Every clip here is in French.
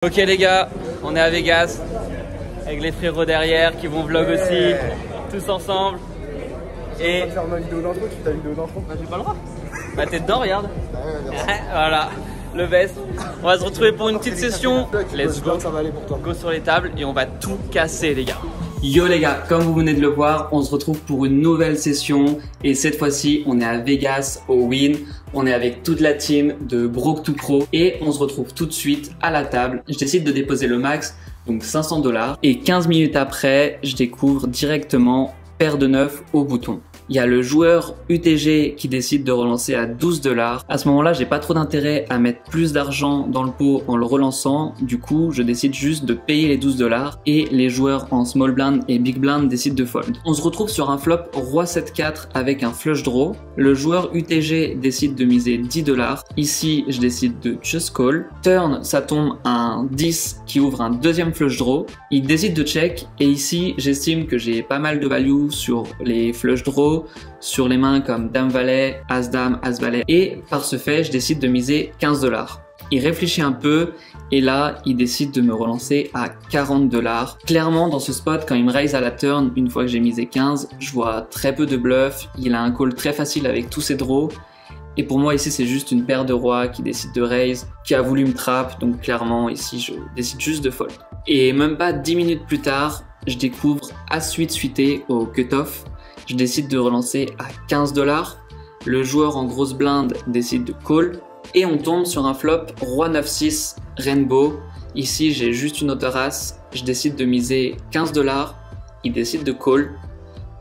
Ok les gars, on est à Vegas avec les frérots derrière qui vont vlog aussi, tous ensemble. Et faire ma vidéo d'intro, tu ta vidéo d'intro. Bah j'ai pas le droit. Bah t'es dedans, regarde. Voilà, le best. On va se retrouver pour une petite session. Let's go. Ça va aller pour toi. Go sur les tables et on va tout casser les gars. Yo les gars, comme vous venez de le voir, on se retrouve pour une nouvelle session et cette fois-ci on est à Vegas au Wynn. On est avec toute la team de Broke to Pro et on se retrouve tout de suite à la table. Je décide de déposer le max, donc 500 $ et 15 minutes après, je découvre directement paire de neuf au bouton. Il y a le joueur UTG qui décide de relancer à 12 $. À ce moment-là, j'ai pas trop d'intérêt à mettre plus d'argent dans le pot en le relançant. Du coup, je décide juste de payer les 12 $ et les joueurs en small blind et big blind décident de fold. On se retrouve sur un flop roi 7-4 avec un flush draw. Le joueur UTG décide de miser 10 $. Ici, je décide de just call. Turn, ça tombe à un 10 qui ouvre un deuxième flush draw. Il décide de check et ici, j'estime que j'ai pas mal de value sur les flush draw, sur les mains comme Dame-Valet, As-Dame, As-Valet et par ce fait je décide de miser 15 $. Il réfléchit un peu et là il décide de me relancer à 40 $. Clairement dans ce spot quand il me raise à la turn une fois que j'ai misé 15, je vois très peu de bluff, il a un call très facile avec tous ses draws et pour moi ici c'est juste une paire de rois qui décide de raise, qui a voulu me trap, donc clairement ici je décide juste de fold. Et même pas 10 minutes plus tard, je découvre As-8 suité au cutoff. Je décide de relancer à 15 $. Le joueur en grosse blinde décide de call. Et on tombe sur un flop roi 9-6 rainbow. Ici, j'ai juste une auto as. Je décide de miser 15 $. Il décide de call.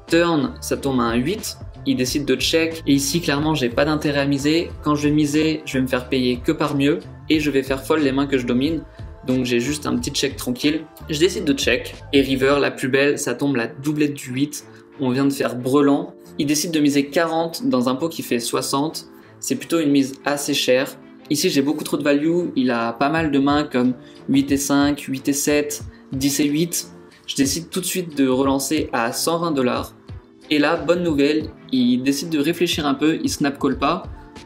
Turn, ça tombe à un 8. Il décide de check. Et ici, clairement, j'ai pas d'intérêt à miser. Quand je vais miser, je vais me faire payer que par mieux. Et je vais faire fold les mains que je domine. Donc j'ai juste un petit check tranquille. Je décide de check. Et river, la plus belle, ça tombe la doublette du 8. On vient de faire brelan. Il décide de miser 40 dans un pot qui fait 60. C'est plutôt une mise assez chère. Ici, j'ai beaucoup trop de value. Il a pas mal de mains comme 8 et 5, 8 et 7, 10 et 8. Je décide tout de suite de relancer à 120 $. Et là, bonne nouvelle, il décide de réfléchir un peu. Il snap call pas.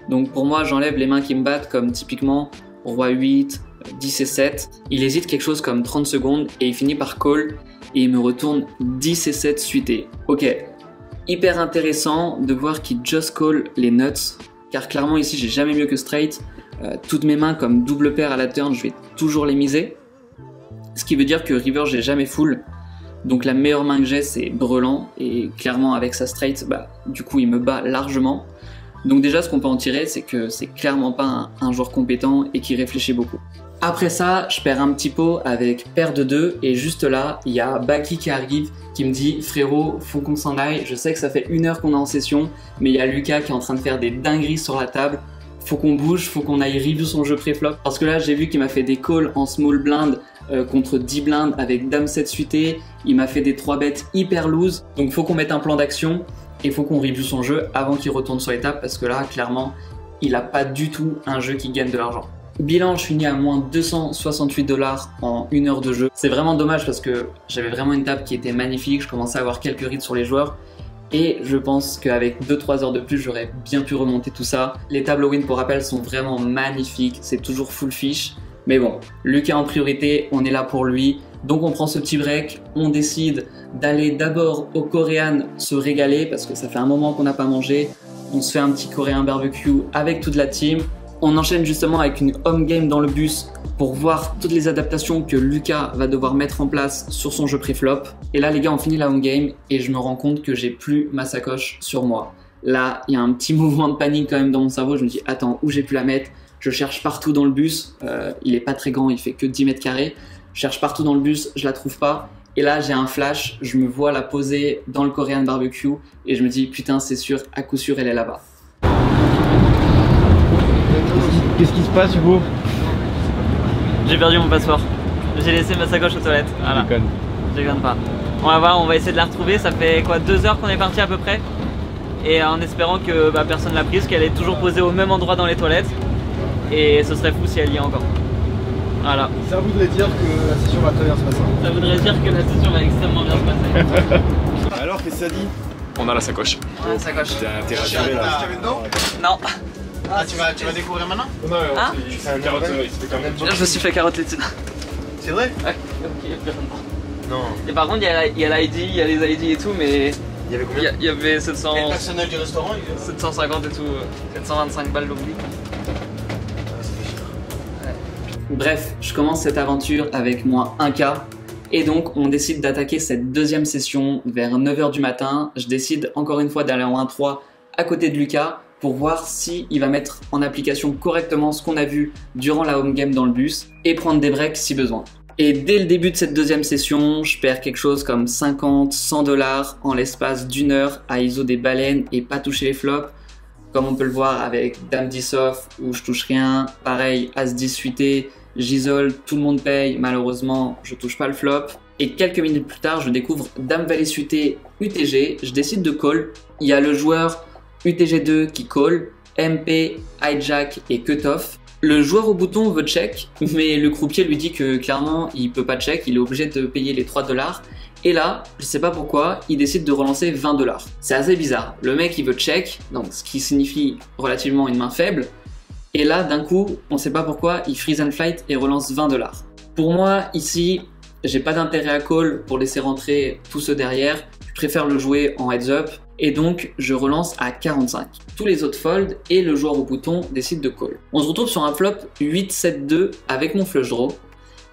Donc pour moi, j'enlève les mains qui me battent comme typiquement roi 8, 10 et 7. Il hésite quelque chose comme 30 secondes et il finit par call. Et il me retourne 10 et 7 suités. Ok, hyper intéressant de voir qu'il just call les nuts, car clairement ici j'ai jamais mieux que straight. Toutes mes mains comme double paire à la turn, je vais toujours les miser. Ce qui veut dire que river j'ai jamais full. Donc la meilleure main que j'ai c'est brelan, et clairement avec sa straight, bah, du coup il me bat largement. Donc déjà ce qu'on peut en tirer c'est que c'est clairement pas un joueur compétent et qui réfléchit beaucoup. Après ça, je perds un petit pot avec paire de 2 et juste là, il y a Baki qui arrive qui me dit « Frérot, faut qu'on s'en aille, je sais que ça fait 1 heure qu'on est en session, mais il y a Lucas qui est en train de faire des dingueries sur la table, faut qu'on bouge, faut qu'on aille review son jeu pré-flop. » Parce que là, j'ai vu qu'il m'a fait des calls en small blind contre 10 blindes avec Dame 7 suité, il m'a fait des 3 bêtes hyper loose, donc faut qu'on mette un plan d'action et faut qu'on review son jeu avant qu'il retourne sur les tables parce que là, clairement, il a pas du tout un jeu qui gagne de l'argent. Bilan, je finis à moins 268 $ en 1 heure de jeu. C'est vraiment dommage parce que j'avais vraiment une table qui était magnifique, je commençais à avoir quelques reads sur les joueurs et je pense qu'avec 2-3 heures de plus, j'aurais bien pu remonter tout ça. Les tables win pour rappel sont vraiment magnifiques, c'est toujours full fish. Mais bon, Lucas en priorité, on est là pour lui. Donc on prend ce petit break, on décide d'aller d'abord au Korean se régaler parce que ça fait un moment qu'on n'a pas mangé. On se fait un petit coréen barbecue avec toute la team. On enchaîne justement avec une home game dans le bus pour voir toutes les adaptations que Lucas va devoir mettre en place sur son jeu pré-flop. Et là les gars, on finit la home game et je me rends compte que j'ai plus ma sacoche sur moi. Là, il y a un petit mouvement de panique quand même dans mon cerveau. Je me dis attends, où j'ai pu la mettre? Je cherche partout dans le bus. Il est pas très grand, il fait que 10 mètres carrés. Je cherche partout dans le bus, je la trouve pas. Et là j'ai un flash, je me vois la poser dans le Korean barbecue et je me dis putain c'est sûr, à coup sûr elle est là-bas. Qu'est-ce qui se passe Hugo? J'ai perdu mon passeport. J'ai laissé ma sacoche aux toilettes. Voilà. Je déconne pas. On va voir, on va essayer de la retrouver. Ça fait quoi 2 heures qu'on est parti à peu près. Et en espérant que personne l'a prise, qu'elle est toujours posée au même endroit dans les toilettes. Et ce serait fou si elle y est encore. Voilà. Ça voudrait dire que la session va très bien se passer. Ça voudrait dire que la session va extrêmement bien se passer. Alors, qu'est-ce que ça dit? On a la sacoche. On a la sacoche. T'es rassuré là. Non. Ah, tu vas découvrir maintenant? Non, Ah il fait carotte, il se fait carotte. Je me suis fait carotte les dessus. C'est vrai? Ouais, il y a plus rien. Non. Et par contre, il y a l'ID, il y a les ID et tout, mais Il y avait combien? il y avait 700, Et le personnel du restaurant, 750 et tout, 725 balles d'oubli. Ça fait cher. Bref, je commence cette aventure avec moins 1K. Et donc, on décide d'attaquer cette deuxième session vers 9h du matin. Je décide encore une fois d'aller en 1-3 à côté de Lucas pour voir si il va mettre en application correctement ce qu'on a vu durant la home game dans le bus et prendre des breaks si besoin. Et dès le début de cette deuxième session, je perds quelque chose comme 50-100 $ en l'espace d'une heure à ISO des baleines et pas toucher les flops. Comme on peut le voir avec Dame 10 off où je touche rien, pareil As 10 suité, j'isole, tout le monde paye, malheureusement je touche pas le flop. Et quelques minutes plus tard, je découvre Dame Valet suité UTG, je décide de call. Il y a le joueur UTG2 qui call, MP, hijack et cutoff. Le joueur au bouton veut check, mais le croupier lui dit que clairement il peut pas check, il est obligé de payer les 3 $. Et là, je sais pas pourquoi, il décide de relancer 20 $. C'est assez bizarre. Le mec il veut check, donc ce qui signifie relativement une main faible. Et là, d'un coup, on sait pas pourquoi, il freeze and flight et relance 20 $. Pour moi, ici, j'ai pas d'intérêt à call pour laisser rentrer tous ceux derrière. Je préfère le jouer en heads up. Et donc, je relance à 45. Tous les autres fold et le joueur au bouton décide de call. On se retrouve sur un flop 8-7-2 avec mon flush draw.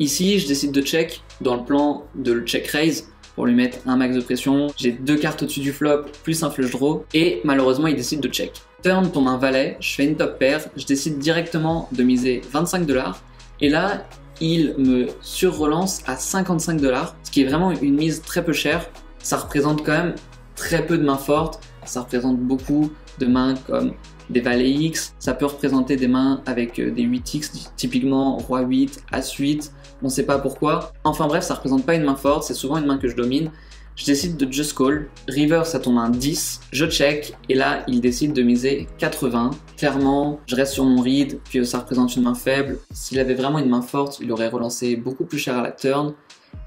Ici, je décide de check dans le plan de le check raise pour lui mettre un max de pression. J'ai 2 cartes au-dessus du flop plus un flush draw et malheureusement, il décide de check. Turn tombe un valet, je fais une top pair, je décide directement de miser 25 $ et là, il me sur-relance à 55 $, ce qui est vraiment une mise très peu chère. Ça représente quand même très peu de mains fortes, ça représente beaucoup de mains comme des valets X, ça peut représenter des mains avec des 8X, typiquement Roi 8, As 8, on sait pas pourquoi. Enfin bref, ça représente pas une main forte, c'est souvent une main que je domine. Je décide de just call, river ça tombe un 10, je check, et là il décide de miser 80. Clairement, je reste sur mon read, que ça représente une main faible. S'il avait vraiment une main forte, il aurait relancé beaucoup plus cher à la turn,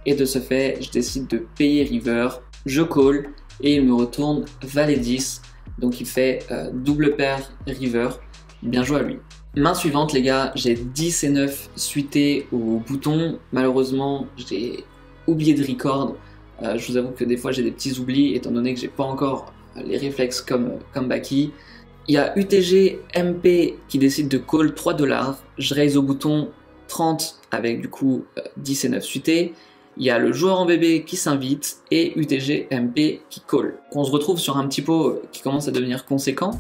et de ce fait, je décide de payer river, je call, et il me retourne valet 10, donc il fait double paire river, bien joué à lui. Main suivante les gars, j'ai 10 et 9 suité au bouton, malheureusement j'ai oublié de record, je vous avoue que des fois j'ai des petits oublis étant donné que j'ai pas encore les réflexes comme Baki. Il y a UTG MP qui décide de call 3 $, je raise au bouton 30 avec du coup 10 et 9 suité. Il y a le joueur en bébé qui s'invite et UTG MP qui call. On se retrouve sur un petit pot qui commence à devenir conséquent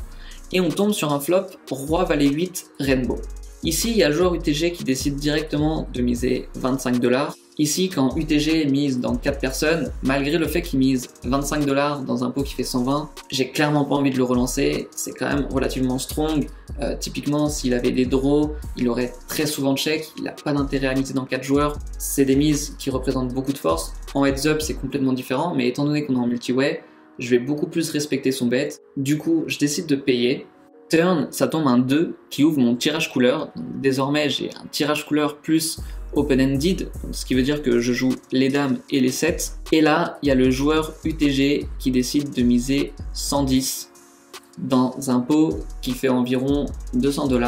et on tombe sur un flop Roi Valet 8 Rainbow. Ici, il y a le joueur UTG qui décide directement de miser 25 $. Ici, quand UTG mise dans 4 personnes, malgré le fait qu'il mise 25 $ dans un pot qui fait 120, j'ai clairement pas envie de le relancer, c'est quand même relativement strong. Typiquement, s'il avait des draws, il aurait très souvent check, il n'a pas d'intérêt à miser dans 4 joueurs. C'est des mises qui représentent beaucoup de force. En heads up, c'est complètement différent, mais étant donné qu'on est en multi-way, je vais beaucoup plus respecter son bet. Du coup, je décide de payer. Turn, ça tombe un 2 qui ouvre mon tirage couleur. Donc, désormais, j'ai un tirage couleur plus open-ended, ce qui veut dire que je joue les dames et les 7. Et là, il y a le joueur UTG qui décide de miser 110 dans un pot qui fait environ 200 $.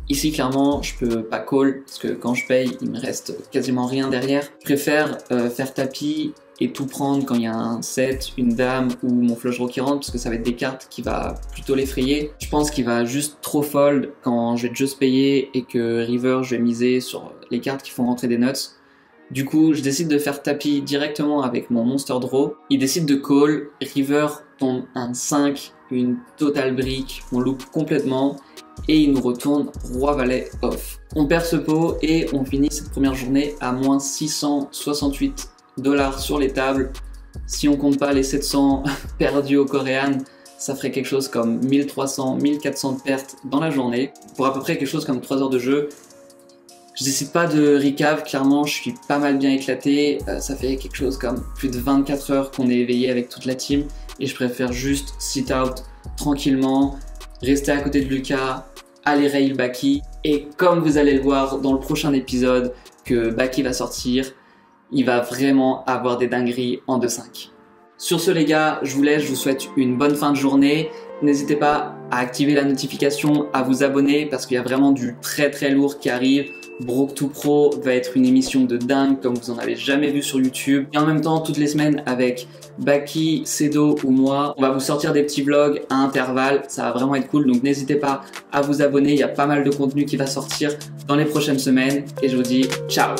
Ici, clairement, je peux pas call parce que quand je paye, il me reste quasiment rien derrière. Je préfère faire tapis et tout prendre quand il y a un 7, une dame ou mon flush draw qui rentre parce que ça va être des cartes qui va plutôt l'effrayer. Je pense qu'il va juste trop fold quand je vais just payer et que river je vais miser sur les cartes qui font rentrer des nuts. Du coup, je décide de faire tapis directement avec mon monster draw. Il décide de call, river tombe un 5, une totale brique, on loupe complètement et il nous retourne roi valet off. On perd ce pot et on finit cette première journée à moins 668 $ sur les tables. Si on compte pas les 700 perdus au Coréen, ça ferait quelque chose comme 1300-1400 de pertes dans la journée pour à peu près quelque chose comme 3 heures de jeu. Je décide pas de recap, clairement je suis pas mal bien éclaté, ça fait quelque chose comme plus de 24 heures qu'on est éveillé avec toute la team et je préfère juste sit out tranquillement, rester à côté de Lucas, aller rail Baki et comme vous allez le voir dans le prochain épisode que Baki va sortir, il va vraiment avoir des dingueries en 2-5. Sur ce les gars, je vous laisse, je vous souhaite une bonne fin de journée. N'hésitez pas à activer la notification, à vous abonner parce qu'il y a vraiment du très lourd qui arrive. Brock2 Pro va être une émission de dingue comme vous en avez jamais vu sur YouTube. Et en même temps, toutes les semaines avec Baki, Sedo ou moi, on va vous sortir des petits vlogs à intervalles. Ça va vraiment être cool. Donc n'hésitez pas à vous abonner. Il y a pas mal de contenu qui va sortir dans les prochaines semaines. Et je vous dis ciao!